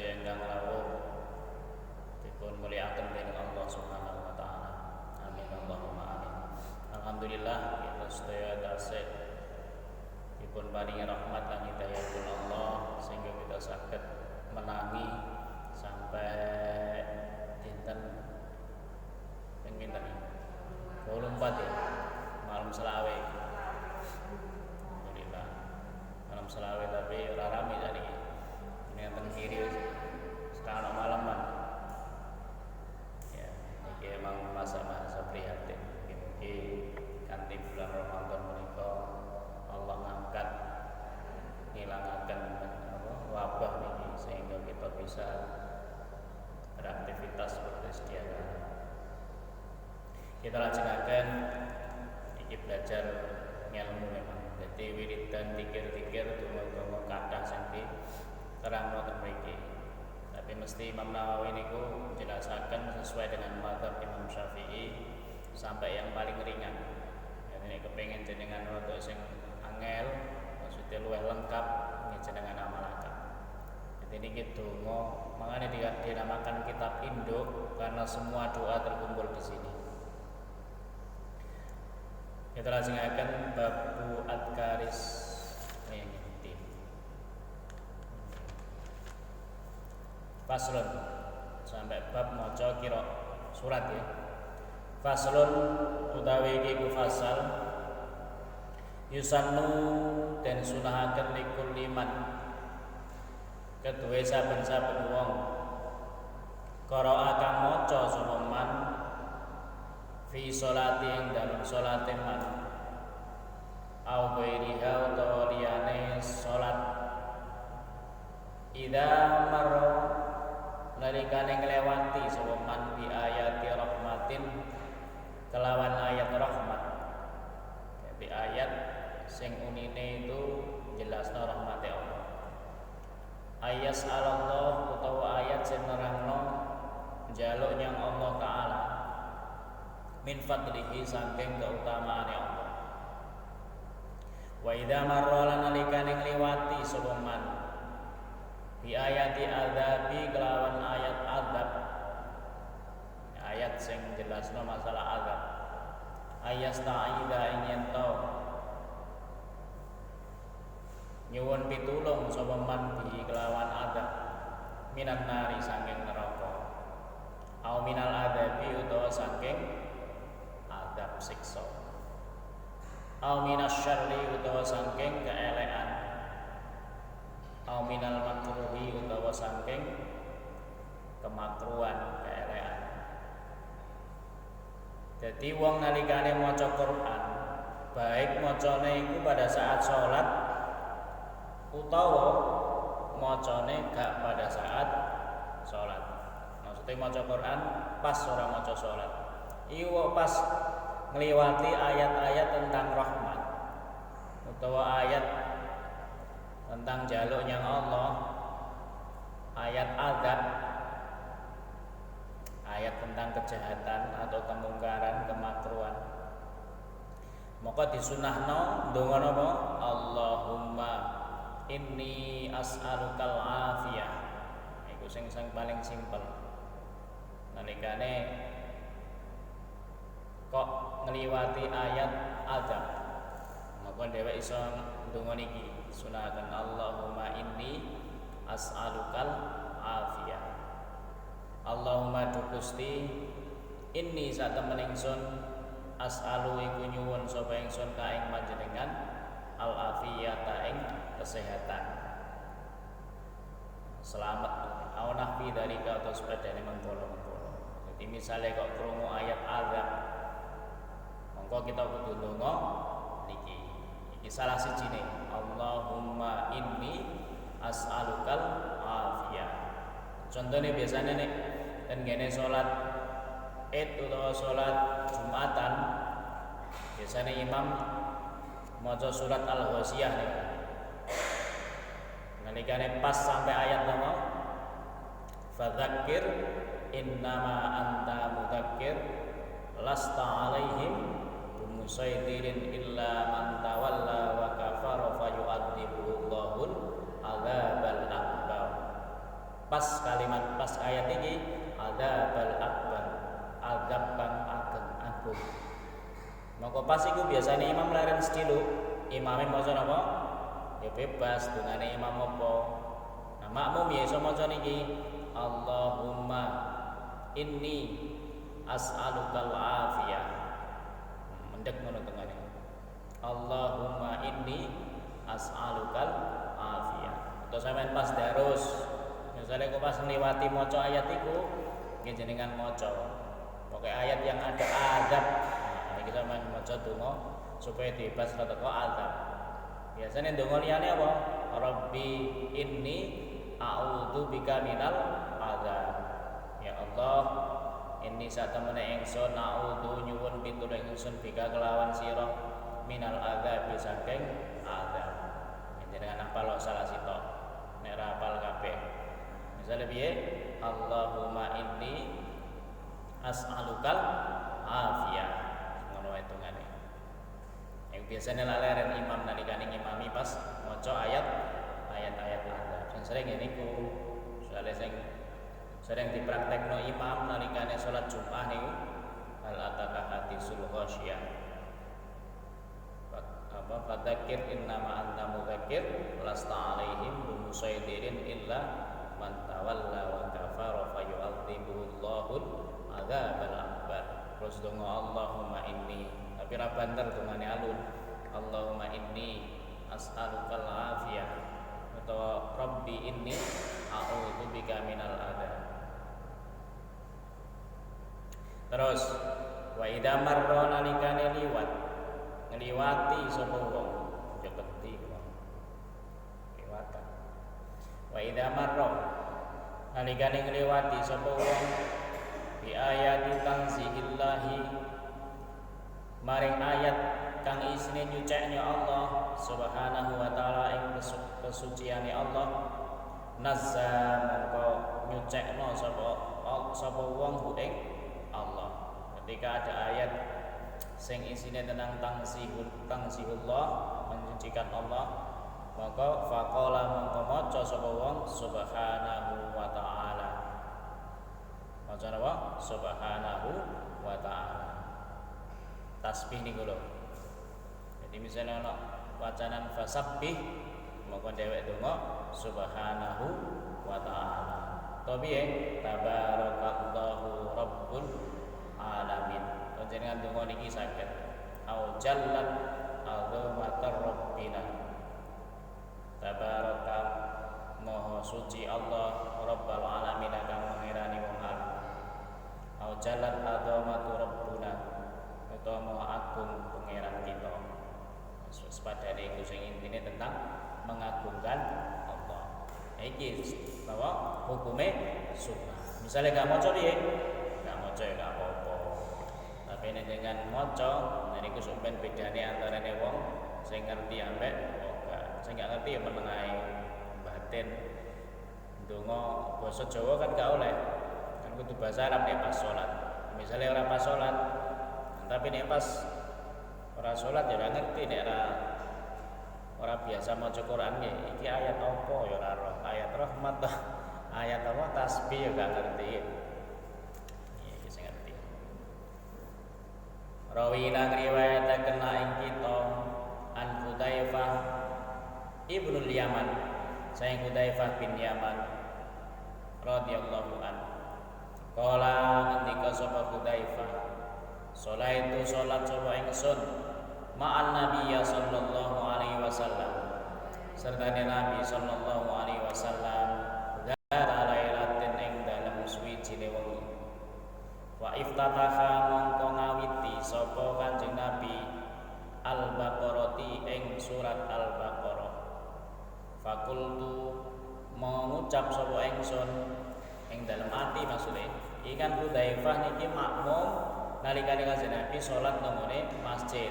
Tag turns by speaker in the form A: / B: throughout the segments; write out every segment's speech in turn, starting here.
A: sedaya ingkang rawuh dipun mulyakaken dening Allah Subhanahu wa taala. Amin Allahumma amin. Alhamdulillah kita sedaya tasih dipun paringi rahmat lan hidayahipun Allah sehingga kita saged menangi sampai dinten ping pinten 24 ya, malam selawe. Alhamdulillah malam selawe tapi ora rame tadi. Ini yang kiri sekarang malaman. Ya, ini emang masa-masa prihatin. Mungkin kanthi bulan Ramadan menika Allah ngangkat ngilangaken wabah niki sehingga kita bisa beraktivitas seperti sedia kala. Kita lajengaken iki belajar ngelmu memang. Jadi wiridan pikir-pikir donga-donga kathah sing diterangno ten mriki. Tapi mesti Imam Nawawi niku menjelaskan sesuai dengan mazhab Imam Syafi'i sampai yang paling ringan. Jadi kepengin jenengan rada sing angel, maksudnya luwih lengkap nggih jenengan amalaken. Jadi niki donga, makanya dinamakan kitab induk karena semua doa terkumpul di sini. Kita lajengaken babu adkaris ngene. Faslun sampai bab maca kira surat ya. Faslun utawi iki ku fasal yusannu den sunahaken likul liman kedue saben-saben wong qira'a kang maca sapa man fi sholati ing dalem sholate man au ghairiha utawa liyane sholat idza marra nalikane nglewati sapa man bi ayati rahmatin kelawan ayat rahmat. Jadi ayat sing unine itu jelasno rahmate Allah. Ayas Allah utawa ayat sing nerangno njaluk nyang Allah taala min fadlihi saking keutamaane Allah. Wa idza marra lan nalikane ngliwati sapa man bi ayati adzabi kelawan ayat azab. Ayat sing jelasno masalah azab. Ayas ta'idha ing yen to nyuwun pitulung sapa man bi kelawan azab minan nari saking neraka. Au minal adzabi utawa saking azab siksa. Au minas syarri utawa saking keelekan. Au minal makruhi utawa saking kemakruhan keelekan. Jadi wong nalikane maca Quran, baik macane iku pada saat sholat utawa macane gak pada saat sholat. Maksudnya maca Quran pas ora maca sholat. Iku pas ngliwati ayat-ayat tentang rahmat utawa ayat tentang jaluknya Allah, ayat azab, ayat tentang kejahatan atau kemungkaran, kemakruhan. Maka disunahno ndonga napa? Allahumma inni as'alukal afiyah. Iku sing paling simpel. Nalikane kok ngliwati ayat azab, maka dhewek iso ndonga niki sunahaken Allahumma inni as'alukal afiyah. Allahumma du Gusti inni satemen ingsun as'alu iku nyuwun sapa ingsun ka ing panjenengan al afiyata ing kesehatan. Selamat awanah fi dari ka atau sepadane mengkono-mengkono. Jadi misalnya kok krungu ayat azab, mongko kita kudu ndonga niki. Iki salah sijine Allahumma inni as'alukal afiyah. Contohnya biasanya nih dan gini sholat Id atau sholat Jumatan biasanya imam maca surat Al-Ghasyiyah nih. Nalikane pas sampai ayat nama fadzakir innama anta mudzakir lasta alaihim bimusaitirin illa man tawalla wa kafara fayu'adzibuhu Allahul adzabal akbar. pas kalimat pas ayat ini adzabal akbar, azab kang ageng agung. Maka pas iku biasane imam leren sedilo, imame maca napa? Ya bebas dungane imam apa. Nah, makmum ya iso maca niki Allahumma inni as'alukal afiyah. Mendek ngono tengane. Allahumma inni as'alukal afiyah. Atau sampean pas darus, misalnya kok pas ngliwati maca ayat iku nggih jenengan maca. Pokoke ayat yang ada adab. Nah, iki sampean maca donga supaya dibebas teko azab. Biasanya donga liyane apa? Rabbi inni a'udzu bika minal azab. Ya Allah, inni satemene ingsun a'udzu nyuwun pitulung ingsun bika kelawan sira minal azab saking azab. Jenengan hafal salah sitok. Nek ra hafal kabeh. Misale piye? Allahumma inni as'alukal afiyah. Ngono wae tungane. Yang biasanya laleren imam nalikane ngimami pas maca ayat-ayat azab. Sing sering ngene iku. Soale sering dipraktekno imam nalikane salat Jumat niku hal ataka hadisul ghasyiyah. Fadzakir innama anta mudzakir lasta alaihim bimusaidirin illa man tawalla wa kafara fayu'adzibuhullahul adzabal akbar. Terus donga Allahumma inni, tapi ra banter dongane alun. Allahumma inni as'alukal afiyah atau Rabbi inni a'udzu bika minal adzab. Terus wa idza marra nalikane liwat ngliwati sapa wong aja bekti liwatan. Wa idza marra nalikane ngliwati sapa wong bi ayati tanzihillahi maring ayat kang isine nyuceknya Allah Subhanahu wa taala ing kesuciane Allah nazza mongko nyucekno sapa wong ing Allah. Ketika ada ayat sing isine tentang tangzihullah menyucikan Allah, maka faqala mongko maca sapa wong subhanahu wa ta'ala. Maca apa? Subhanahu wa ta'ala. Tasbih niku lho. Jadi misalnya ana wacanan fasabbih mongko dhewek donga subhanahu wa ta'ala. To piye? Tabarakallahu rabbul alamin. Jenengan donga niki saged au jallat azamatar rabbina. Tabaraka maha suci Allah rabbul alamin kang mengirani wong alam. Au jallat azamatu rabbuna utawa maha agung pangeran kita. Sepadane iku sing intine tentang mengagungkan Allah. Iki bahwa hukumnya sunnah. Misalnya gak maca piye? Gak maca ya gak apa-apa. Tapi nek dengan maca niku sampeyan bedane antarane wong sing ngerti ambek ora. Sing gak ngerti ya meneng ae batin. Ndonga basa Jawa kan gak oleh. Kan kudu bahasa Arab nek pas salat. Misalnya ora pas salat, tapi nek pas ora salat ya ora ngerti nek ora biasa maca Quran ya iki ayat apa ya ora roh. Ayat rahmat toh. Ayat apa tasbih ya gak ngerti. Rawina riwayataken ing kita an Hudzaifah ibnul Yaman, saya Hudzaifah bin Yaman radhiyallahu an. Qala ngendika sapa Hudzaifah, salaitu salat sapa ingsun ma'an Nabi sallallahu alaihi wasallam. Serta Nabi sallallahu alaihi wasallam dara lailatin ing dalem suwijine wengi. Wa iftataha mongko ngawiti sapa Kanjeng Nabi Al-Baqarati ing surat Al-Baqarah. Fakultu mengucap sapa ingsun ing dalem ati maksude. Iki kan Hudzaifah niki makmum nalikane Kanjeng Nabi salat nang masjid.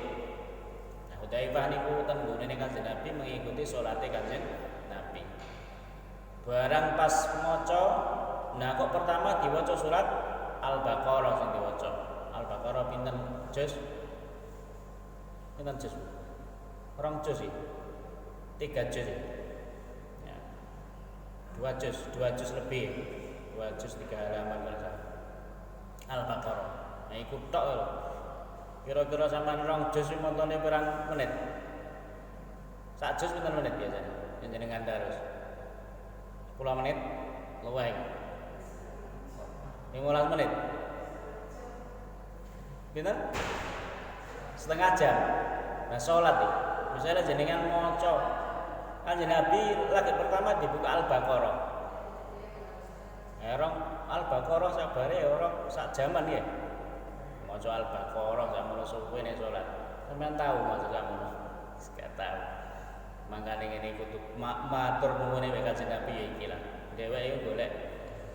A: Nah, Hudzaifah niku ten nggone Kanjeng Nabi mengikuti salate Kanjeng Nabi. Barang pas maca, nah kok pertama diwaca surat Al-Baqarah sing diwaca. Al-Baqarah pinten juz? Pinten juz? Rong juz iki. 3 juz. Ya. 2 juz lebih. 2 juz 3 halaman saja. Al-Baqarah. Nah iku tok lho. Kira-kira sampean 2 juz montone pirang menit? Sak juz pinten menit biasanya? Jenengan terus. 10 menit luwih. 15 menit. Pinten? Setengah jam. Nah salat iki. Misalnya jenengan maca Kanjeng Nabi lagi pertama dibuka Al-Baqarah. Erong Al-Baqarah sabare orang sak jaman ya. Maca Al-Baqarah sakmono suwe nek salat. Sampeyan tahu maca sakmono? Gak tahu. Mangkane ngene kudu matur nuwune wek Kanjeng Nabi ya iki lah. Dheweke golek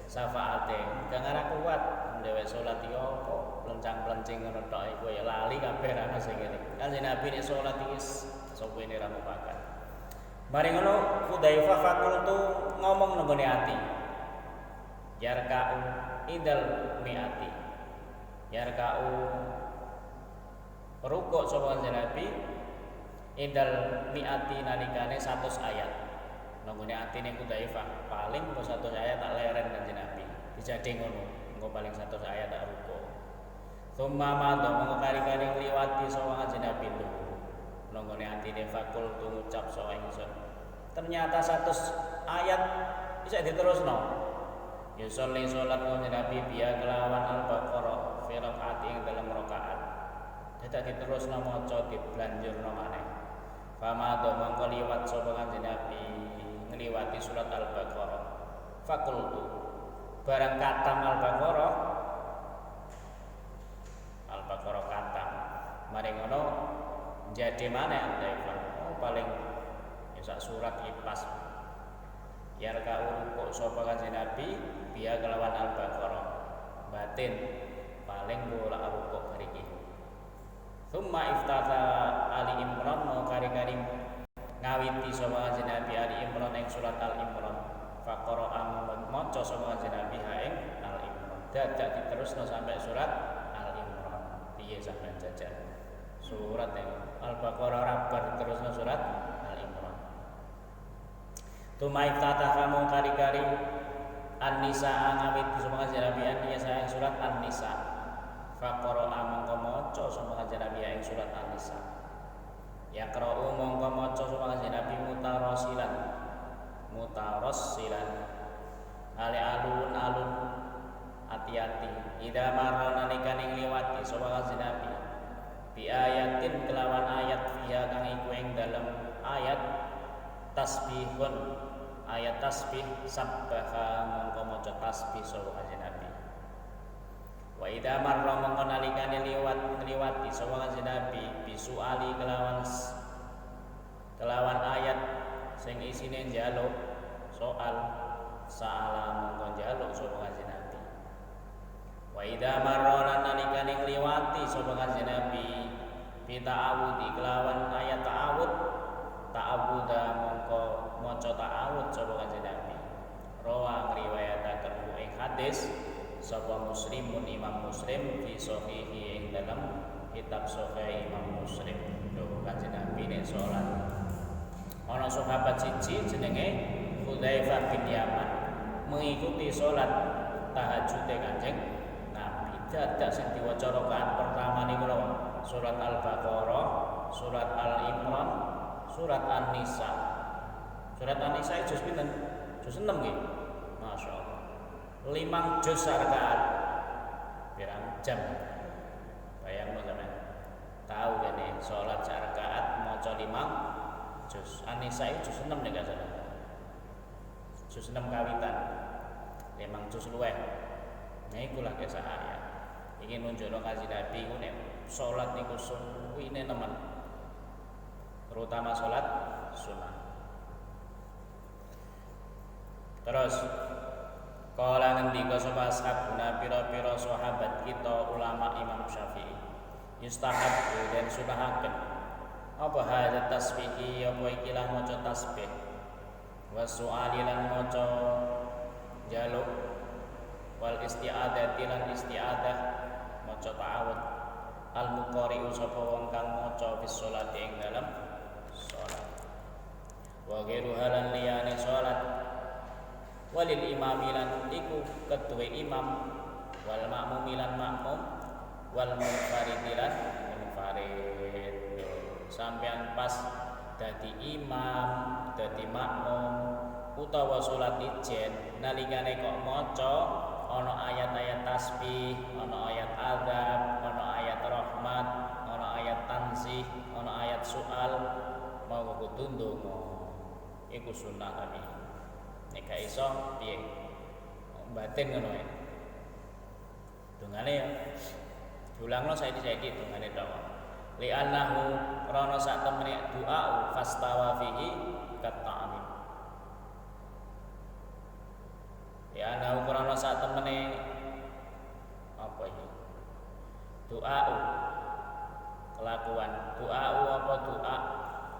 A: syafaate. Gak ngarep kuat dhewek salat iki apa plencang-plencing ngono tok iku ya lali kabeh ana sing ngene. Kanjeng Nabi nek salat iki suwene ra mupakat. Mari ngono Hudzaifah fakultu ngomong nang gone ati. Yarka'u indal mi'ati. Yarka'u rukuk sapa Kanjeng Nabi indal mi'ati nalikane 100 ayat. Nang gone atine Hudzaifah paling kok 100 ayat tak leren Kanjeng Nabi. Dijadhe ngono, engko paling 100 ayat tak rukuk. Summa madha mongko kari-kari ngliwati sapa Kanjeng Nabi lho. Nang gone atine fakultu ngucap sapa ingsun. Ternyata 100 ayat bisa diterusno. Ya sholli salat Kanjeng Nabi biya kelawan Al-Baqarah fi rakaat ing dalam rakaat. Dadak diterusno maca diblanjurno maneh. Fama do mongko liwat sapa Kanjeng Nabi ngliwati surat Al-Baqarah. Fakultu barang katam Al-Baqarah katam. Mari ngono jadi maneh Al-Baqarah. Oh paling ya sak surat ipas. Yarka'u rukuk sapa Kanjeng Nabi biya kelawan Al-Baqarah batin paling bola rukuk hari iki. Summa iftata Ali Imran mau kari-kari ngawiti sapa Kanjeng Nabi Ali Imran ing surat Al-Imran. Faqara'a maca sapa Kanjeng Nabi ha ing Al-Imran. Dadak diterusno sampai surat Al-Imran. Piye sampeyan jajal? Surat Al-Baqarah rabar diterusno surat Al-Imran. Tumai tata kamu kari-kari An-Nisa ngawit sapa Kanjeng Nabi An-Nisa ing surat An-Nisa. Faqara'a mongko maca sapa Kanjeng Nabi ing surat An-Nisa. Yaqra'u mongko maca sapa Kanjeng Nabi mutarassilan. Ale alun-alun hati-hati. Ida marra nalikane ngliwati sapa Kanjeng Nabi. Bi ayatin kelawan ayat fiha kang iku ing dalem ayat tasbihun. Ayat tasbih sabbaha mongko maca tasbih sapa Kanjeng Nabi. Wa idza marra mongko nalikane ngliwati sapa Kanjeng Nabi bisuali kelawan ayat sing isine njaluk soal saala mongko njaluk sapa Kanjeng Nabi. Wa idza marra nalikane ngliwati sapa Kanjeng Nabi bita'awudi kelawan ayat ta'awuda mongko maca ta'awud sapa Kanjeng Nabi. Rawa ngriwayataken ing hadis sapa Muslimun Imam Muslim fi sahihi ing dalam kitab Sahih Imam Muslim. Lho Kanjeng Nabi nek salat ana sahabat siji jenenge Hudzaifah bin Yaman mengikuti salat tahajud Kanjeng Nabi. Dadak sing diwaca rakaat pertama niku lho surat Al-Baqarah, surat Al-Imran, surat An-Nisa. Surat An-Nisa juz pinten? Juz 6 nggih. Masyaallah. 5 juz rakaat. Pirang jam. Bayangno sampean. Tahu kene salat rakaat maca 5 juz. An-Nisa juz 6 nek gak salah. Juz 6 kawitan. 5 juz luweh. Nah ikulah kisah ayat. Iki nunjukno Kanjeng Nabi ku nek salat niku suwine nemen. Terutama salat sunah. Terus kala ngendika sapa ashabuna pira-pira sahabat kita ulama Imam Syafi'i. Yustahab dan sunahaken. Apa hadza tasbihi apa ikilah maca tasbih. Wa su'ali lan maca jaluk wal isti'adzati lan isti'adzah maca ta'awud. Al-muqari'u sapa wong kang maca bis sholati ing dalam salat. Wa ghairu halan liyane salat walil imami lan iku kedue imam wal makmumi lan makmum wal munfaridi lan munfarid. Sampean pas dadi imam dadi makmum utawa salat ijen nalikane kok maca ana ayat-ayat tasbih, ana ayat azab, ana ayat rahmat, ana ayat tansih, ana ayat soal, mau kudu ndonga. Iku sunah kami. Nek gak iso piye? Batin ngono ae. Dungane ya. Diulangno saiki dungane tok. Li annahu krana sak temene doa fastawa fihi kata'amin. Ya ana krana sak temene apa iki? Doa kelakuan. Doa apa doa?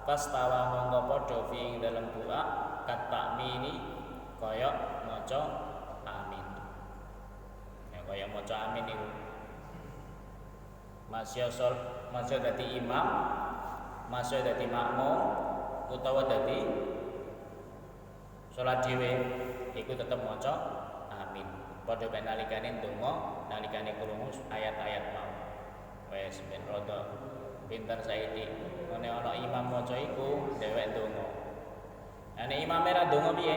A: Fastawa monggo padha fi dalam doa kata'mini kaya maca amin. Ya kaya maca amin niku. Masya dadi imam, masya dadi makmum utawa dadi salat dhewe iku tetep maca amin. Padha ben nalikane ndonga, nalikane krungu ayat-ayat mau. Wes ben rada pinter saiki. Ngene ana imam maca iku dhewek ndonga. Nek imam ra ndonga piye?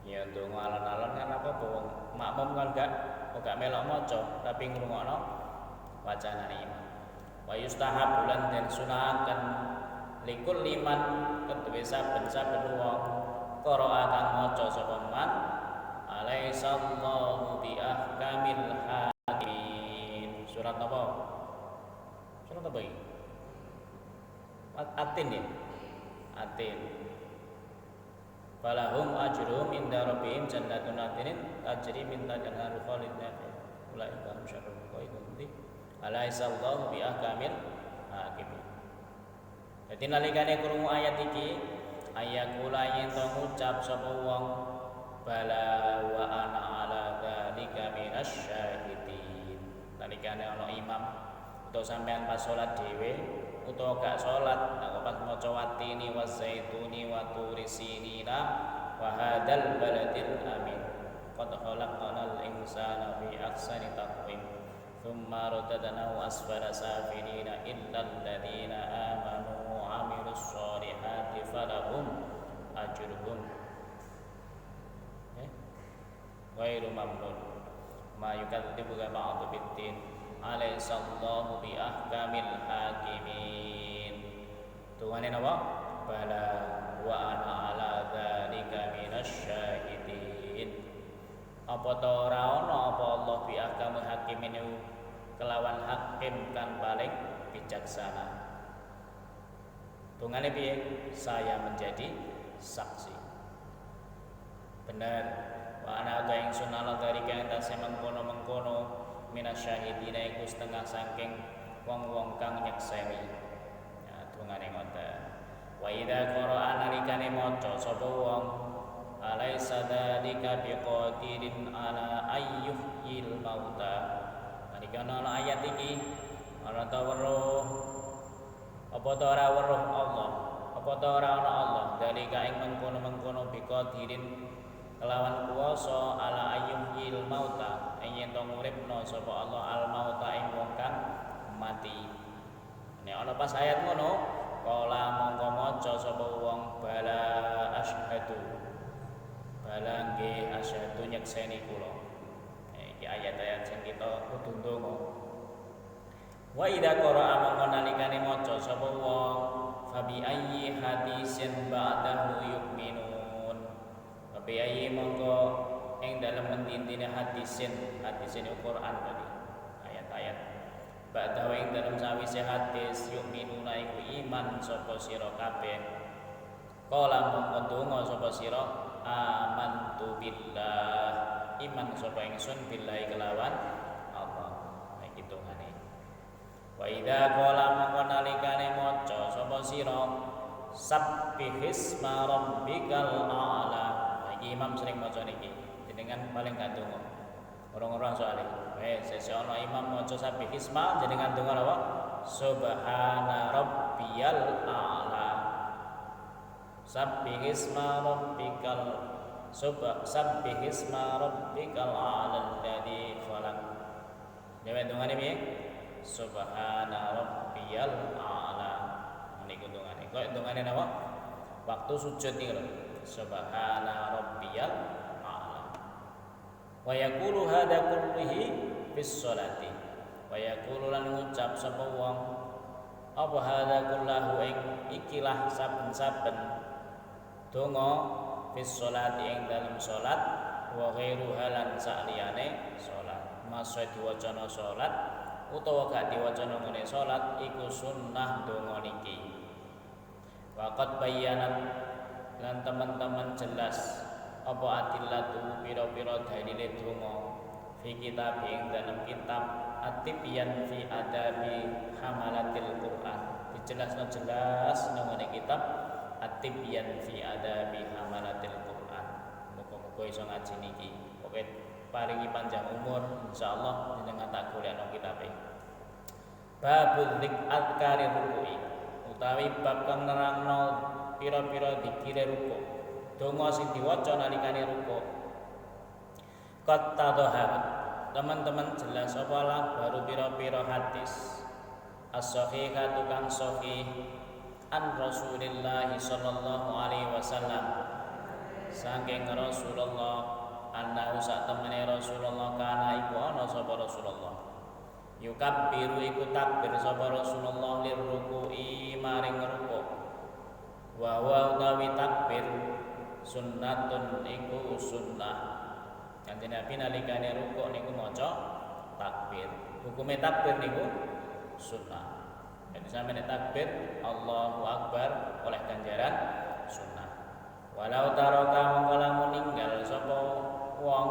A: Ya ndonga alon-alon kan apa wong makmum kan gak melok maca tapi ngrungokno wacanane imam. Wa yustahab bulan den sunahaken likul liman kedue saben-saben wong qira'a kang maca sapa man alaisallahu bi ahkamil hakimin. Surat apa? Surat apa iki? Atin ya. Atin. Falahum ajrum inda rabbihim jannatun adnin tajri min tahtiha al-khalidin. Ulaika hum syarrul qaidin. Alaisallahu bi ahkamil hakimin. Dadi nalikane krungu ayat iki ayakula yen to ngucap sapa wong bala wa ana ala dzalika minasyahidin. Nalikane ana imam utawa sampean pas salat dhewe utawa gak salat nek pas maca watini wazaituni wa turisinina wa hadzal baladil amin. Qad khalaqnal insana fi ahsani taqwim. Thumma radadnahu asfala safilina illal ladzina amanu wa amilus solihati falahum ajruhum ghairu mamnun ma yukadzibu ba'du biddin alaisallahu bi ahkamil hakimin. Tuwane napa? Bala wa ana ala dzalika minasyahidin. Apa ta ora ana apa Allah bi ahkamil hakimin kelawan hakim kan paling bijaksana. Tungane piye? Saya menjadi saksi. Benar. Wa ana ta ing sunala dari kang tasih mengkono-mengkono minasyahidina iku setengah saking wong-wong kang nyekseni. Ya tungane ngoten. Wa idza qara'a nalikane maca sapa wong alaisa dzalika biqadirin ala ayyuhyil mauta. Nalikane ana ayat iki ana ta weruh apa ta ora weruh Allah, apa ta ora ana Allah dalika ing mengkono-mengkono biqadirin kelawan kuwasa ala ayyuhyil mauta yen to nguripno sapa Allah al mauta ing wong kang mati. Nek ana pas ayat ngono kala mongko maca sapa wong bala asyhadu bala nggih asyhadu nyekseni kula. Iki ayat-ayat sing kita kudu ndonga. Wa idza qara'a mongko nalikane maca sapa wong fabi ayyi hadisin ba'dahu yu'minun. Fabi ayyi mongko ing dalam mentintine hadisin Al-Qur'an tadi ayat-ayat ba'dahu ing dalam sawise hadis yu'minuna iku iman sapa sira kabeh. Kala mongko donga sapa sira amantu billah iman sapa ingsun billahi kelawan Allah. Nek hitungane wa idza qala mongko nalikane maca sapa sira sabbihisma rabbikal a'la. Iki imam sering maca niki jenengan paling gak donga orang-orang soalnya sesuatu imam maca sabbihisma jenengan donga apa subhana rabbiyal a'la sabbihisma rabbikal Sabbih isma rabbikal a'la alladzi khalaq. Dewe dongane piye? Subhana rabbiyal a'la. Niku dongane. Kok dongane napa? Waktu sujud niku lho. Subhana rabbiyal a'la. Wa yaqulu hadza kullihi fis sholati. Wa yaqulu lan ngucap sapa wong apa hadza kullahu ing ikilah saben-saben donga fis sholati ing dalam salat wa ghairu halan saliyane salat. Masa diwacana salat utawa gak diwacana ngene salat iku sunnah donga niki. Waqat bayanat lan teman-teman jelas apa adillatu pira-pira dalile donga fi kitab ing dalam kitab At-Tibyan fi adabi hamalatil Quran. Dijelasno jelas nang kitab At-Tibyan fi adabi hamalatil Quran. Muga-muga iso ngaji niki. Pokoke paringi panjang umur insyaallah jenengan tak golekno kitabe. Babul dzikri ruku'i utawi bab kang nerangno pira-pira dikire ruku'. Donga sing diwaca nalikane ruku'. Qad tadhaharat teman-teman jelas apalah baru pira-pira hadis as-sahihatu kang sahih an Rasulillah sallallahu alaihi wasallam saking Rasulullah annahu sak temene Rasulullah kana iku ana sapa Rasulullah yukabbiru iku takbir sapa Rasulullah lirruku'i maring ruku' wa huwa utawi takbir sunnatun iku sunnah. Kanjeng Nabi nalikane rukuk niku maca takbir. Hukume takbir niku sunnah. Jadi sampeyan takbir Allahu Akbar oleh ganjaran sunnah. Walau taraka mongko lamun ninggal sapa wong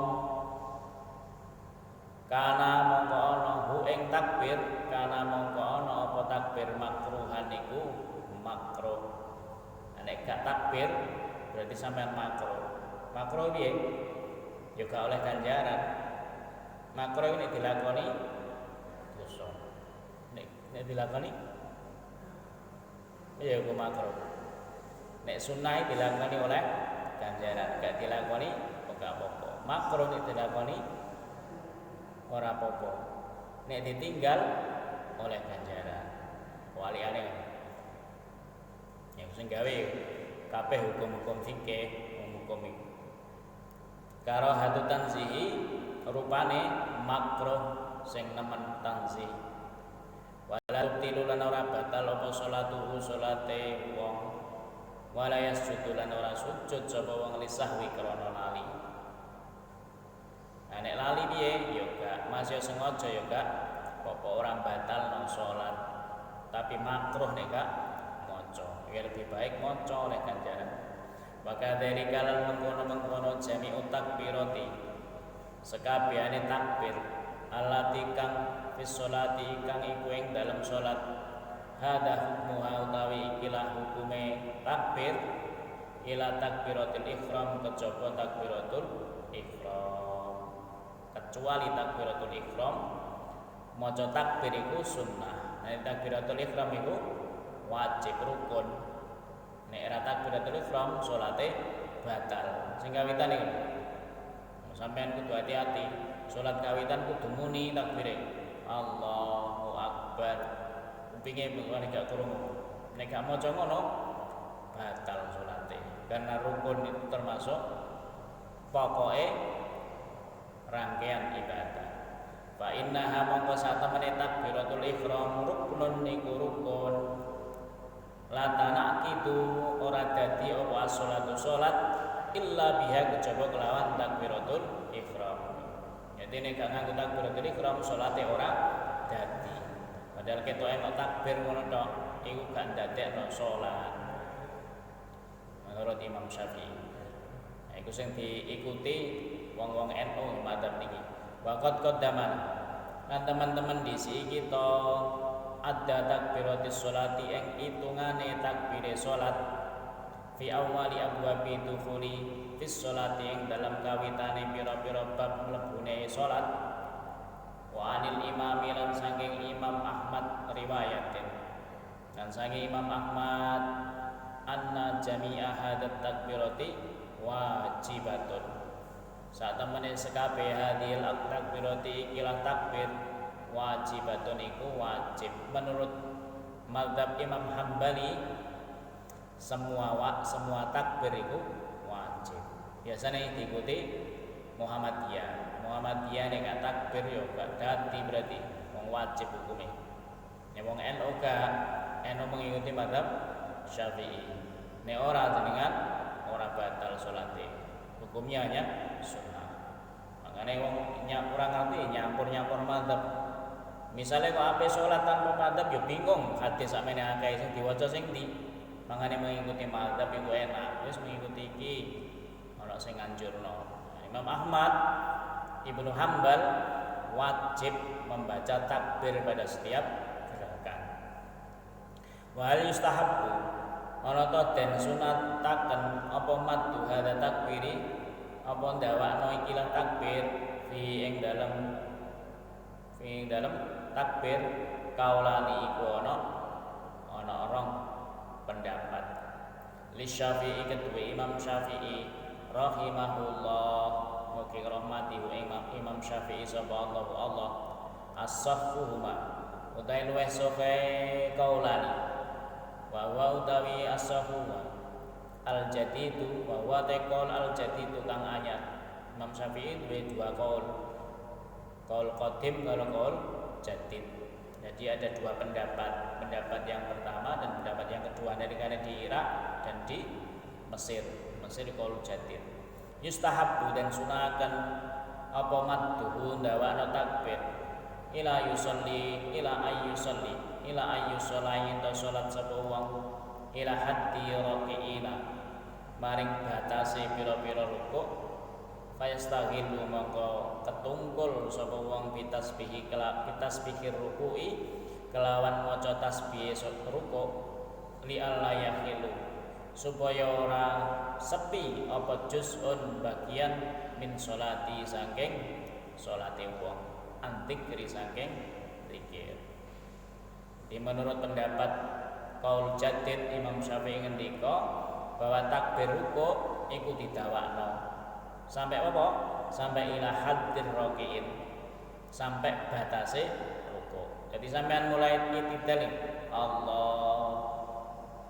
A: kana mongko ana hu ing takbir kana mongko ana apa takbir makruhan niku makruh. Nek gak takbir berarti sampeyan makruh. Makruh piye? Juga oleh ganjaran. Makruh ini dilakoni dosa. Nek dilakoni ya hukum makruh. Nek sunnah dilakoni oleh ganjaran, gak dilakoni ora apa-apa. Makruh nek dilakoni ora apa-apa. Nek ditinggal oleh ganjaran. Waliane yang sing gawe kabeh hukum-hukum fikih, hukum iki. Karahatu tanzihi rupane makruh sing nemen tanzih. Wala tilu lan ora batal apa salatu salate wong. Wala yasjudu lan ora sujud sapa wong lisahwi krana lali. Nek lali piye ya gak masih sengaja ya gak apa ora batal nang salat. Tapi makruh nek gak maca. Ya lebih baik maca oleh ganjaran. Maka dari kalan mengkono-mengkono jami'ut takbirati sekabehane takbir allati kang fis sholati kang iku ing dalam salat hadha hukmuha utawi ikilah hukume takbir ila takbiratul ihram kejaba takbiratul ihram kecuali takbiratul ihram maca takbir iku sunnah. Nah takbiratul ihram iku wajib rukun. Nek era takbiratul ihram salate batal. Sing kawitan iki. Sampeyan kudu hati-hati. Salat kawitan kudu muni takbire. Allahu Akbar. Kupinge bukan gak krungu. Nek gak maca ngono batal salate. Karena rukun itu termasuk pokoke rangkaian ibadah. Fa innaha mongko satemene takbiratul ihram ruknun niku rukun. Latana kitu ora dadi apa as-sholatu sholat illa biha kejaba kelawan takbiratul ihram. Jadi nek gak nganggo takbiratul ihram sholate ora dadi. Padahal ketok emak takbir ngono tok iku gak ndadekno sholat. Menurut Imam Syafi'i. Nah, iku sing diikuti wong-wong NU madzhab niki. Waqat qaddaman. Nah teman-teman di sini kita ada takbiratis sholati ing hitungane takbire salat fi awali abwabi dukhuli fis sholati ing dalam kawitane pira-pira bab mlebune salat wa anil imami lan saking Imam Ahmad riwayatin dan saking Imam Ahmad anna jami'a hadat takbirati wajibatun. Saat temene sekabeh hadil takbirati ikilah takbir wajibatun iku wajib. Menurut mazhab Imam Hambali semua takbir iku wajib. Biasanya diikuti Muhammadiyah. Muhammadiyah nek takbir yo gak dadi berarti wong wajib hukume. Nek wong NU gak NU mengikuti mazhab Syafi'i. Nek ora jenengan ora batal salate. Hukumnya hanya sunnah. Makanya wong kurang ngerti nyampur mazhab. Misalnya kok ape salat tanpa mazhab ya bingung hadis sakmene akeh sing diwaca sing ndi. Makanya mengikuti mazhab iku enak, wis mengikuti iki ana sing nganjurno. Imam Ahmad Ibnu Hambal wajib membaca takbir pada setiap gerakan. Wa hal yustahabbu ana to den sunataken apa maddu hadza takbiri apa ndawakno ikilah takbir fi ing dalem takbir kaulani iku ana rong pendapat. Li Syafi'i kedua Imam Syafi'i rahimahullah mugi rahmati Imam Syafi'i sapa Allah as-sahfuhuma utai luweh sofe kaulani wa utawi as-sahfuhuma al-jadidu wa taqul al-jadidu kang anyar. Imam Syafi'i duwe dua kaul qadim karo kaul jadid. Jadi ada dua pendapat yang pertama dan pendapat yang kedua dari karena di Irak dan di Mesir kaul jadid. Yustahabbu dan sunahkan apa madduhu ndawakno takbir ila ayyusolli to salat sapa wong ila haddi raqiina maring batase pira-pira rukuk fayastaghilu mongko ketungkul sapa wong bitasbihi ruku'i kelawan maca tasbih rukuk li alla yakhilu supaya ora sepi apa juz'un bagian min sholati saking salate wong antikri saking zikir. Di menurut pendapat kaul jadid Imam Syafi'i ngendika bahwa takbir rukuk iku didawakno sampai apa? Sampai ila haddir raqiin, sampai batase rukuk. Jadi sampean mulai itidal Allah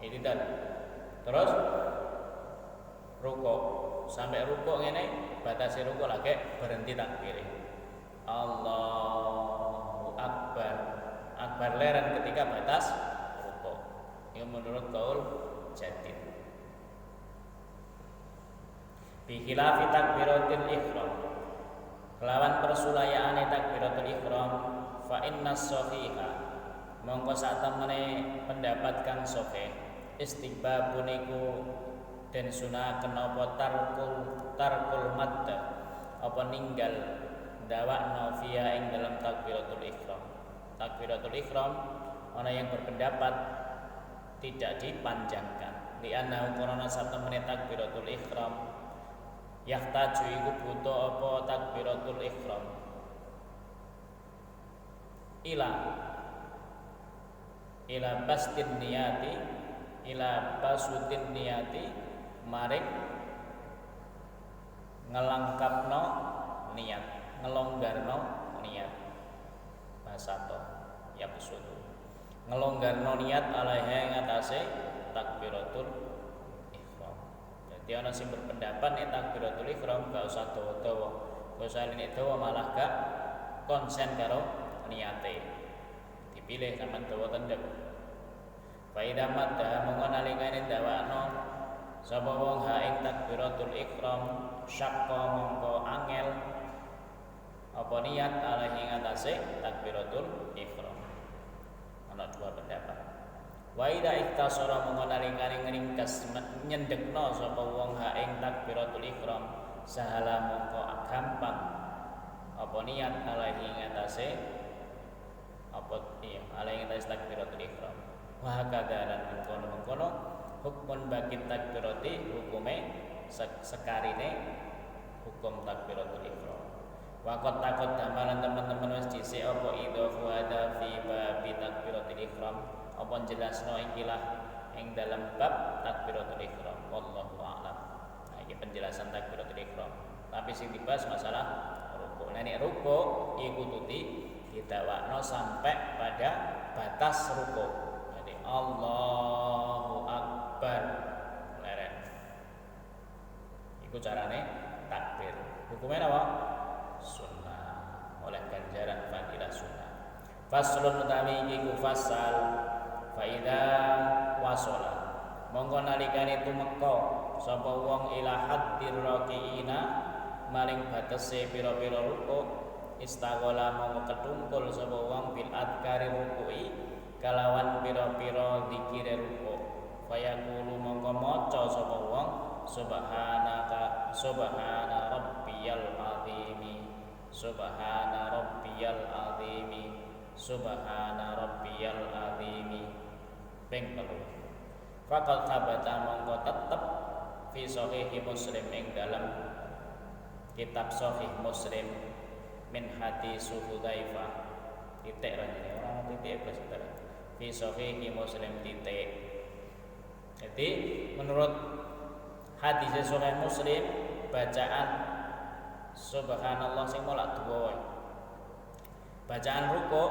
A: itidal terus rukuk sampai rukuk ngene batase rukuk lagi berhenti takbir Allahu akbar leren ketika batas rukuk. Ini menurut kaul jadid. Bi khilafi takbiratul ihram kelawan persulayaane takbiratul ihram fa innas sahiha mongko sak temene pendapat kang sahih istighbabun iku den sunaken apa tarkul madda apa ninggal ndawakno fiya ing dalam takbiratul ihram. Takbiratul ihram ana yang berpendapat tidak dipanjangkan li anna qarana satemene takbiratul ihram yahtaju iku butuh apa takbiratul ihram ila bastin niyati maring ngelangkapno niat ngelonggarno niat basato ya besutu ngelonggarno niat alaiha ngatasé takbiratul ihram. Jadi ana sing berpendapat nek takbiratul ihram gak usah dawa-dawa, gak usah nek dawa malah gak konsen karo niate. Dipilih sampean dawa tendhek. Faida madda mongko nalikane dawakno sapa wong ha ing takbiratul ihram syaqqa mongko angel apa niat alaihi ngatasé takbiratul ihram. Ana dua pendapat. Wa idza iktasara mongko nalikane ngringkes nyendekno sapa wong ha ing takbiratul ihram sahala mongko gampang apa niat alaihi ngatasé alaihi ngatasé takbiratul ihram. Wa kadaran mengkono hukum bagi takbirati hukume sekarine hukum takbiratul ihram. Wa qad taqaddama teman-teman wis dhisik apa idhofu ada fi babi takbiratul ihram apa jelasno ikilah ing dalam bab takbiratul ihram wallahu a'lam. Nah Ini penjelasan takbiratul ihram. Tapi sing dibahas masalah ruku'. Nah nek ruku' iku tuti didawakno sampai pada batas ruku'. Jadi Allahu Akbar leren. Iku carane takbir. Hukumnya apa? Sunnah. Oleh ganjaran fadilah sunnah. Faslun utawi iku fasal faida wasola. Monggo nalikane tumeka sapa wong ila haddir raqiina maring batese pira-pira ruku istaghala monggo ketungkul sapa wong bil adkari ruku'i kalawan pira-pira zikire ruku fayaqulu monggo maca sapa wong subhanaka subhana rabbiyal azimi subhana rabbiyal azimi subhana rabbiyal azimi ping 3 faqad thabata mongko tetep fi sahih Muslim ing dalam kitab sahih Muslim min hadis Hudzaifah titik ra ini ora titik plus saudara fi sahih Muslim titik. Jadi menurut hadis sahih Muslim bacaan subhanallah sing molak dua bacaan ruku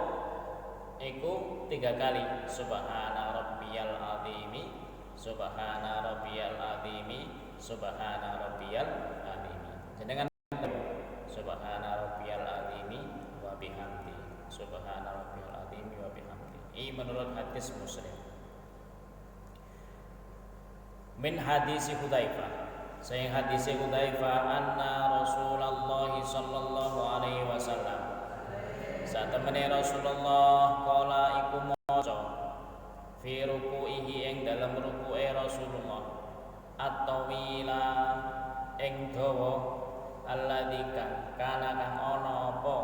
A: iku 3 kali subhana rabbiyal azimi subhana rabbiyal azimi subhana rabbiyal azimi jenengan subhana rabbiyal azimi wa bihamdi subhana rabbiyal azimi wa bihamdi. Ini menurut hadis Muslim. Min hadis Hudzaifah sayang hadis Hudzaifah anna Rasulullah sallallahu alaihi wasallam saat temene Rasulullah kala iku maca fi ruku'ihi ing dalam ruku'e Rasulullah at-tawila ing dawa alladzi kana kang ana apa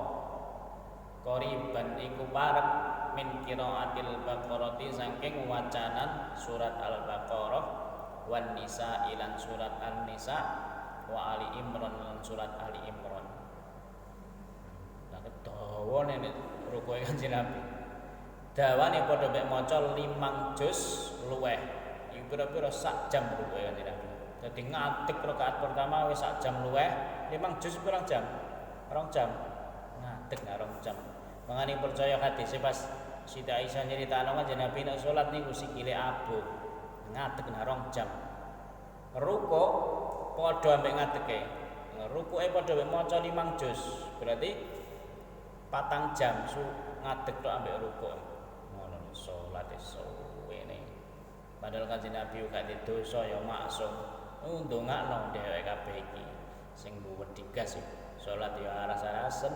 A: qoriban iku parek min qiraatil baqarati saking wacanan surat al-baqarah wan nisa ilan surat an-nisa wa ali imran lan surat ali imran. Lah kedawane nek ruku'e Kanjeng Nabi dawane padha mek maca 5 juz luweh. Iku kira-kira sak jam ruku'e Kanjeng Nabi. Dadi ngadeg rakaat pertama wis sak jam luweh, 5 juz pirang jam? 2 jam. Ngadeg 2 jam. Mangane percaya hadis pas Siti Aisyah nyeritakno Kanjeng Nabi nek salat niku sikile abuh. Ngadeg 2 jam. Ruku padha ambek ngadege. Ruku'e padha mek maca 5 juz. Berarti 4 jam ngadeg tok ambek ruku'. Ngono salat suwene. Padahal Kanjeng Nabi gak di dosa ya maksum. Ndongakno dheweke kabeh iki sing wedi gas salat ya aras-arasen.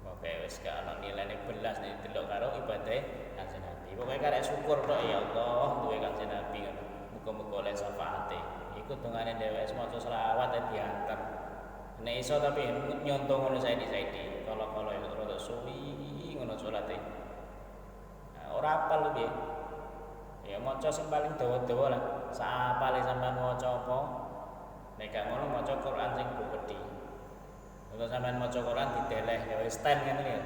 A: Pokoke wis gak ana nilene belas nek delok karo ibadah Kanjeng Nabi. Pokoke karek syukur tok ya Allah duwe Kanjeng Nabi ngono. Muga-muga oleh syafaate. Iku dongane dheweke maca selawat diantar. Nek iso tapi nyonto ngono saiki. Kalau ya rada suwi ngono salate. Nah, ora apal piye? Ya maca sing paling dawa-dawa lah. Saapale sampean maca apa? Nek gak ngono maca Quran sing gedhi. Kalau sampean maca Quran dideleh ya wis ten ngene ya.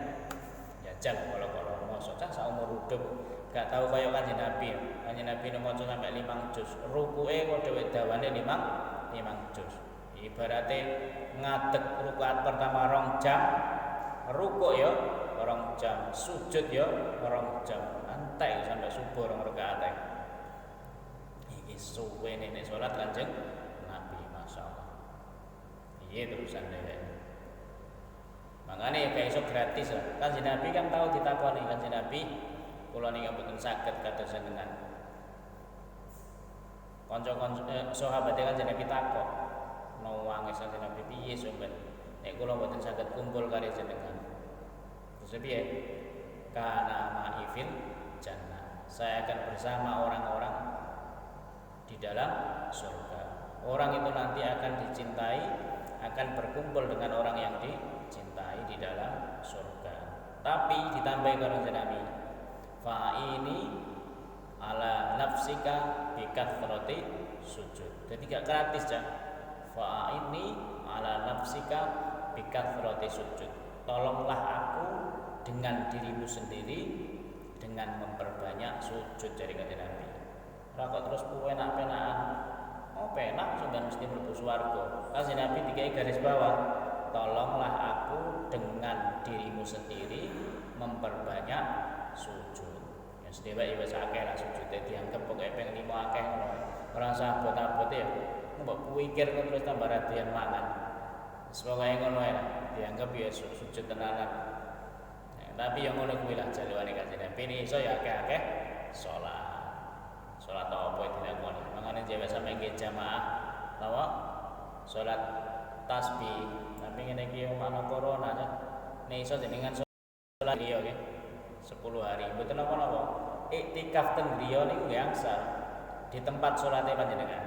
A: Jajal kala-kala maca cah saumur hidup gak tau kaya Kanjeng Nabi. Kanjeng Nabi maca sampai 5 juz. Ruku'e padha wae dawane 5 juz. Ibarate ngadeg rakaat pertama 2 jam, ruku' ya 2 jam, sujud ya 2 jam. Antek sampai subuh 2 rakaat. Iki suwene nek salat Kanjeng Nabi masyaallah. Iya terusan dhewe. Makanya kayak iso gratis lah. Kanjeng Nabi kan tahu ditakoni Kanjeng Nabi, kula niki mboten saged kados jenengan. Kanca-kanca sahabat Kanjeng Nabi takok, "Nawang Kanjeng Nabi piye sampeyan? Nek kula mboten saged kumpul kali jenengan." Terus piye? Kana ma'ifil jannah. Saya akan bersama orang-orang di dalam surga. Orang itu nanti akan dicintai, akan berkumpul dengan orang yang dicintai di dalam surga. Tapi ditambah karo Nabi, fa ini ala nafsika bikathrati sujud. Jadi gak gratis ya. Fa ini ala nafsika bikathrati sujud. Tolonglah aku dengan dirimu sendiri dengan memperbanyak sujud dari Kanjeng Nabi. Ora kok terus penak-penakan Oh penak sudah mesti mlebu swarga. Kanjeng Nabi dikai garis bawah, tolonglah aku dengan dirimu sendiri memperbanyak sujud. Ya sedewek ya wis akeh lah sujude dianggap pokoke ping 5 akeh ngono. Ora usah abot-abot ya. Mbok pikir terus tambah radian mangan. Semoga ngono ya, dianggap ya sujud tenanan. Nah, tapi yang ngono kuwi lah jaluane Kanjeng Nabi ini iso ya akeh-akeh salat. Salat apa dilakoni? Mangane dhewe sampe nggih jamaah napa? Salat tasbih. Tapi ngene iki ana corona ya. Nek iso jenengan salat griya nggih 10 hari. Mboten napa-napa. Iktikaf teng griya niku nggih angsal di tempat salate panjenengan.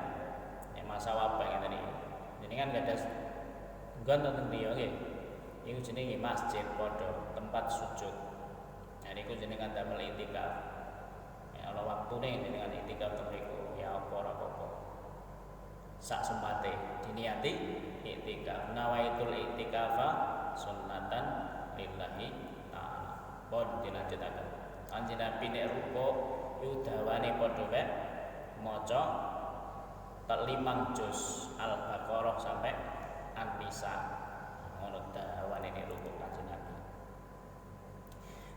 A: Nek masa wabah ngene iki. Jenengan gadah nggon teng griya nggih. Iku jenenge masjid padha tempat sujud. Nah niku jenengan damel iktikaf. Kalau waktu nih dengan iktikaf temriku ya apa-apa sak sempate diniati iktikaf nawaitul iktikafa sunnatan lillahi ta'ala. Pun dilanjutaken Kanjeng Nabi nek ruku iku dawane padha wae maca 5 juz Al-Baqarah sampai An-Nisa. Ngono dawane nek ruku Kanjeng Nabi.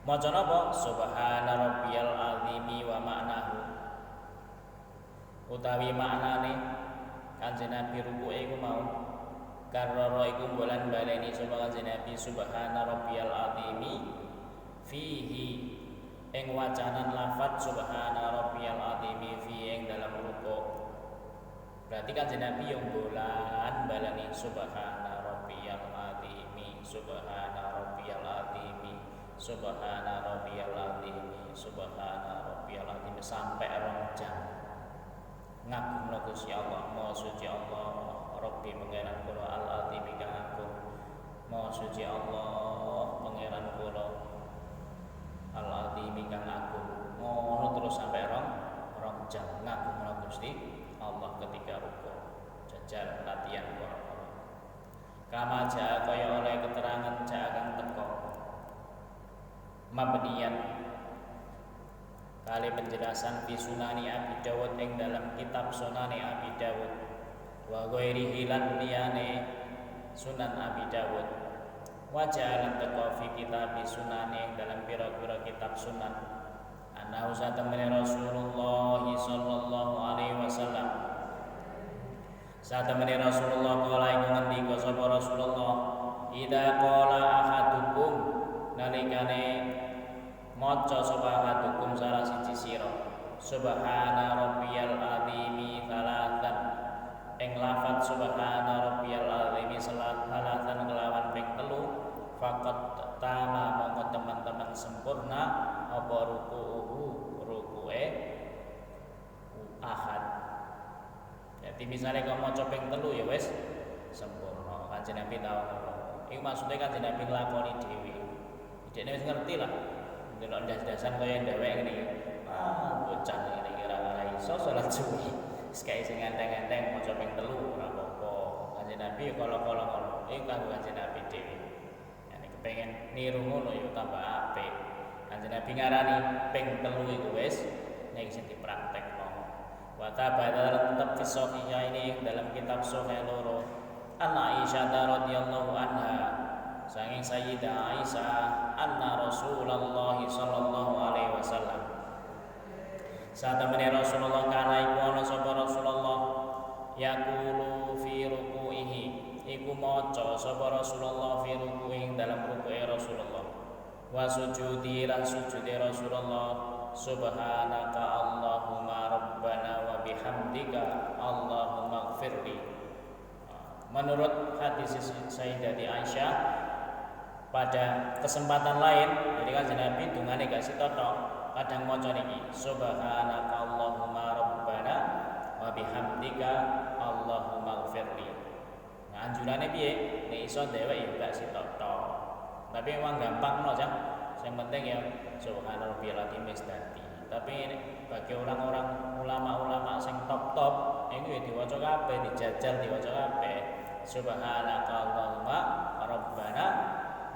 A: Maca napa? Subhana rabbiyal azimi wa ma'nahu. Utawi maknane Kanjeng Nabi rukuke iku mau karara iku bulan baleni sapa Kanjeng Nabi subhana rabbiyal azimi fihi ing wacanan lafadz subhana rabbiyal azimi fi ing dalam ruku. Berarti Kanjeng Nabi yang bulan baleni subhana rabbiyal azimi subhana rabbiyal azimi subhana rabbiyal azim subhana rabbiyal azim sampai 2 jam ngagungno Gusti Allah maha suci Allah Rabbi pangeran kula al azim kang agung maha suci Allah pangeran kula al azim kang agung ngono terus sampai 2 jam ngagungno Gusti Allah ketika ruku jajal latihan para kama jaa kaya oleh keterangan jaa kang teko mabniyan kali penjelasan fi sunani Abi Dawud yang dalam kitab sunani Abi Dawud wa ghairihi lan liyane sunan Abi Dawud wa ja'alan taqwa fi kitab sunani yang dalam pira-pira kitab sunan annahu satamani Rasulullah sallallahu alaihi wasallam satamani Rasulullah qala iku ngendika sapa Rasulullah idza qala ahadukum nalikane maca sapa ahadukum salah siji sira subhana rabbiyal azimi salatan ing lafadz subhana rabbiyal azimi salatan kelawan ping 3 faqat tama mongko teman-teman sempurna apa ruku'e ahad. Jadi misalnya kau maca ping 3 ya wis sempurna. Kanjeng Nabi tahu ngono. Iku maksudnya Kanjeng Nabi nglakoni dhewe. Dene wis ngerti lah. Delok ndas-ndasan kaya dhewek ngene iki. Bocah ngene iki ora iso salat suwi. Wis kae sing enteng-enteng maca ping 3 ora apa-apa. Kanjeng Nabi ya kala-kala ngono. Iku kanggo Kanjeng Nabi dhewe. Nek kepengin niru ngono ya tambah apik. Kanjeng Nabi ngarani ping 3 iku wis nek sing dipraktekno. Wa tabadar tetap fi sahihah ini dalam kitab Sahih loro. Aisyah radhiyallahu anha saking Sayyidah Aisyah anna Rasulullah sallallahu alaihi wasallam satamene Rasulullah kana iku ana sapa Rasulullah yaqulu fi ruku'ihi iku maca sapa Rasulullah fi ruku'ihi dalam ruku'e Rasulullah wa sujudi lan sujudi Rasulullah subhanaka Allahumma rabbana wa bihamdika Allahumma ighfirli. Menurut hadis Sayyidah Aisyah pada kesempatan lain, jadi kan Nabi dungane gak sitotok, kadang maca niki subhanaka Allahumma rabbana wa bihamdika Allahumma ighfirli. Nah, anjurane piye? Nek iso dhewek ya gak sitotok. Tapi memang gampang no Cak. Yang penting ya subhana rabbiyal azim wis dadi. Tapi bagi orang-orang ulama-ulama sing top-top iku ya diwaca kabeh, dijajal diwaca kabeh. Subhanaka Allahumma rabbana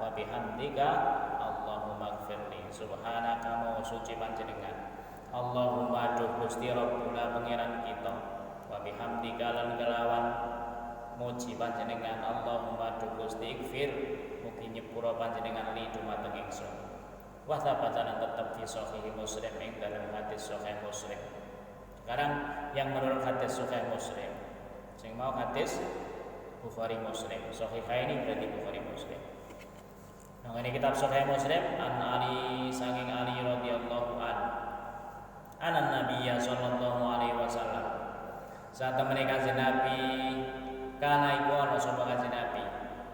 A: wa bihamdika Allahumma ighfirli. Subhanaka mau suci panjenengan. Allahumma duh Gusti Rabbuna pangeran kita. Wa bihamdika lan kelawan muji panjenengan Allahumma du Gusti ighfir mugi nyepura panjenengan li dumateng ingsun. Wa sabatan tetep fi sahih Muslim ing dalam hadis sahih Muslim. Sekarang yang menurut hadis sahih Muslim. Sing mau hadis Bukhari Muslim. Sahihaini berarti Bukhari Muslim. Nah, ini kitab sahih Muslim an Ali saking Ali radhiyallahu an. Anan Nabiyya sallallahu alaihi wasallam. Saat mereka Nabi kana iku ana sapa kanjeng Nabi.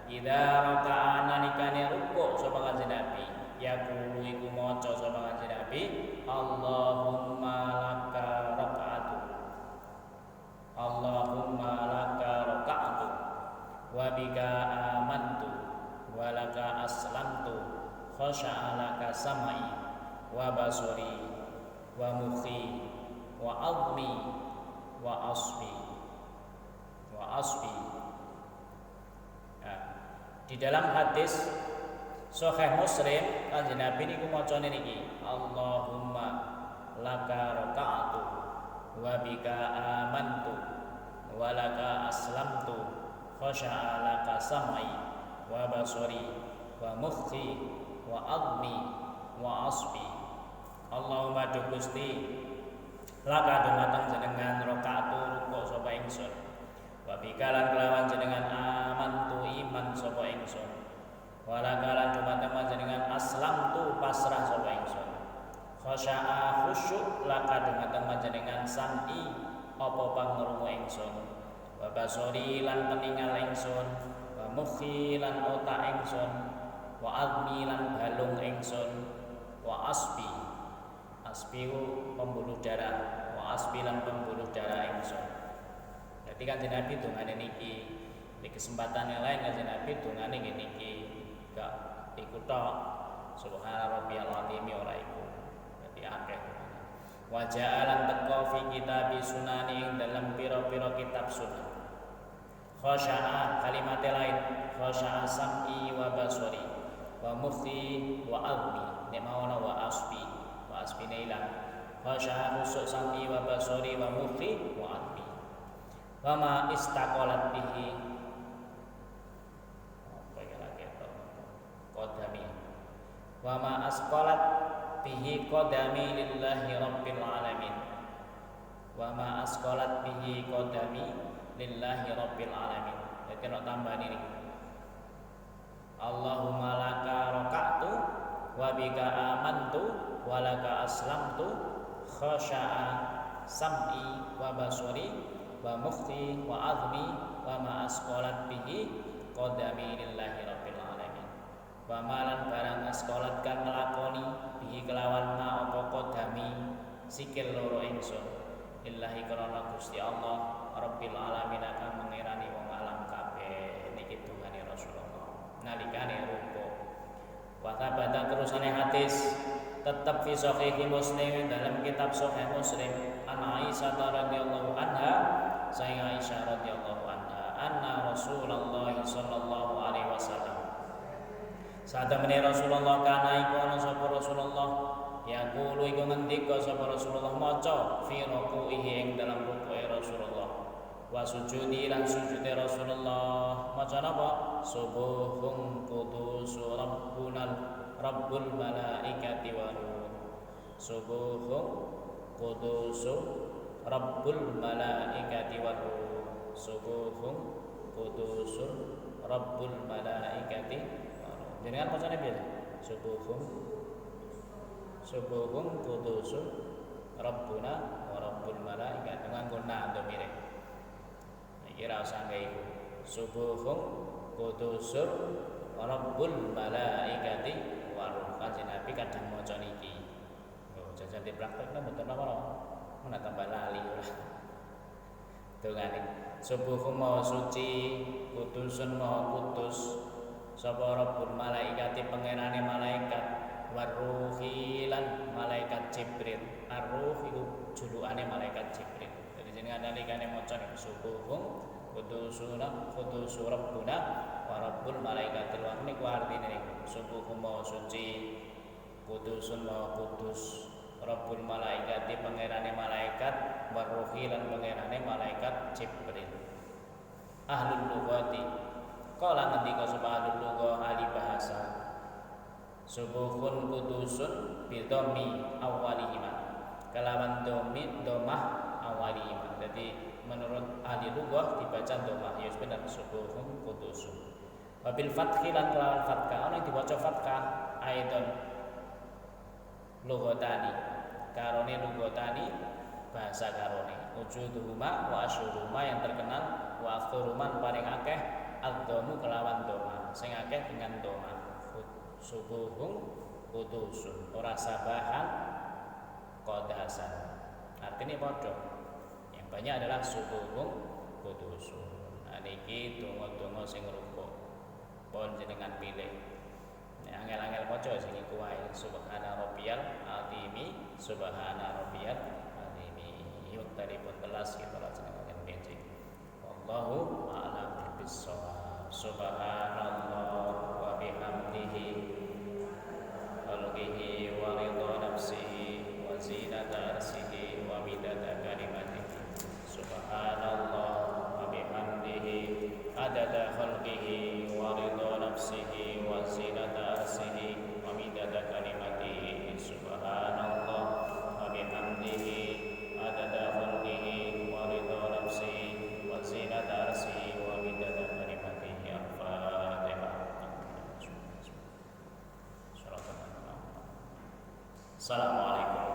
A: Idza raka'a nalikane rukuk sapa kanjeng Nabi. Ya kulo iku maca sapa kanjeng Nabi, Allahumma laka raka'atu. Allahumma laka raka'atu wa bika amantu wa laka aslamtu khasha'a laka sam'i wa basari wa mukhi wa azmi wa asbi. Nah, di dalam hadis Sahih Muslim kanjeng Nabi niku macane niki Allahumma laka raka'atu wa bika amantu wa laka aslamtu khasha'a laka sam'i wa basari wa mukhi wa azmi wa asbi. Allahumma du Gusti laka dumateng jenengan rakaatu rukuk sapa ingsun. Wa bikalan kelawan jenengan amantu iman sapa ingsun. Wa lakalan dumateng jenengan aslamtu pasrah sapa ingsun. Khasya'a khusyuk laka dumateng jenengan sam'i apa pangrungu ingsun. Wa basari lan peningal ingsun. Wa mukhi lan otak ingsun. Wa azmi lan balung ingsun. Wa asbi pembuluh darah. Wa asbi lan pembuluh darah ingsun. Jadi kanjeng Nabi dongane niki. Di kesempatan yang lain kanjeng Nabi dongane niki. Gak ikut tok. Subhana rabbiyal azim ora iku. Jadi akeh. Wa ja'alan teko fi kitab sunani ing dalam pira-pira kitab sunan. Khasya'a kalimat lain. Khasya'a sam'i wa basari wa mukhi wa azmi. Nek mawana wa asbi. Wa asbi ilang. Khasya'a khusuk sam'i wa basari wa mukhi wa azmi. Wa ma istaqalat bihi qadami wa ma asqalat bihi qadami lillahi rabbil alamin wa ma asqalat bihi qadami lillahi rabbil alamin. Jadi nek tambah ini Allahumma laka raka'tu wa bika amantu wa laka aslamtu khasha'a sam'i wa basari wa mukhi wa azmi wa ma asqalat bihi qadami lillahi rabbil alamin. Wa malan barang asqalat kan nglakoni bihi kelawan ma apa qadami sikil loro ingsun lillahi karana Gusti Allah rabbil alamin akan mengirani wong alam kabeh. Niki tuhane Rasulullah nalikane rukuk. Wa tabata terusane hadis tetap fi sahih Muslim dalam kitab sahih Muslim an Aisyah radhiyallahu anha saing Aisyah radhiyallahu anha anna Rasulullah sallallahu alaihi wasallam saat temene Rasulullah kana iku ana sapa Rasulullah yaqulu iku ngendika sapa Rasulullah maca fi ruku'ihi ing dalam ruku'e Rasulullah wa sujudi lan sujude Rasulullah maca napa subuhun qudus rabbul malaikati wa ruh subuhun qudus rabbul malaikati wa ruh subuhun qudus rabbul malaikati wa ruh. Jenengan macane piye? Subuhun qudus rabbuna wa rabbul malaikati nganggo na domire. Iki ra usah gawe iku. Subuhun qudus rabbul malaikati wa ruh. Kanjeng Nabi kadang maca niki. Oh, jajan dipraktekno mboten apa-apa. Mana tambah lali ora. Dongane subuhum maha suci, kudusun maha kudus. Sapa Rabbul malaikati pangerane malaikat, waruhi lan malaikat Jibril. Ar-ruh iku julukane malaikat Jibril. Jadi jenengan nalikane maca subuhum kudusun Rabbuna wa Rabbul malaikati wa niku artine subuhum maha suci, kudusun maha kudus. Rabbul malaikati pangerane malaikat, waruhi lan pangerane malaikat Jibril. Ahlul lughati qala ngendika sapa ahlul lughah ahli bahasa, subuhun kudusun bidhammi awwalihima, kelawan domah awalihima. Jadi menurut ahli lughah dibaca domah ya bener, subuhun kudusun. Wabil fathi lan kelawan fathah, ana diwaca fathah aidon lughatani, karone lughatani bahasa karone, wujuduhuma wa asyuruhuma yang terkenal, wa aktsaruman paling akeh ad-dhamu kelawan doma, sing akeh dengan doma. Subuhun kudusun, ora sabahan qadasan, artinya padha. Yang banyak adalah subuhun kudusun. Nah niki donga-donga sing rukuk pun jenengan pilih. Angel-angel maca sing iku wae. Subhana rabbiyal azimi, subhana rabbiyal azimi. Yuk tadi pun telas kita laksanakan benci. Wallahu a'lam bissawab. Subhanallah wa bihamdihi, khalqihi wa ridha nafsihi wa zinata arsihi wa midada kalimatihi. Subhanallah wa bihamdihi adada khalqihi wa ridha nafsihi wa zinata arsihi wa midada kalimatihi. Subhanallah wa bihamdihi adada khalqihi wa ridha nafsihi wa zinata arsihi wa midada kalimatihi. Al-Fatihah. Assalamualaikum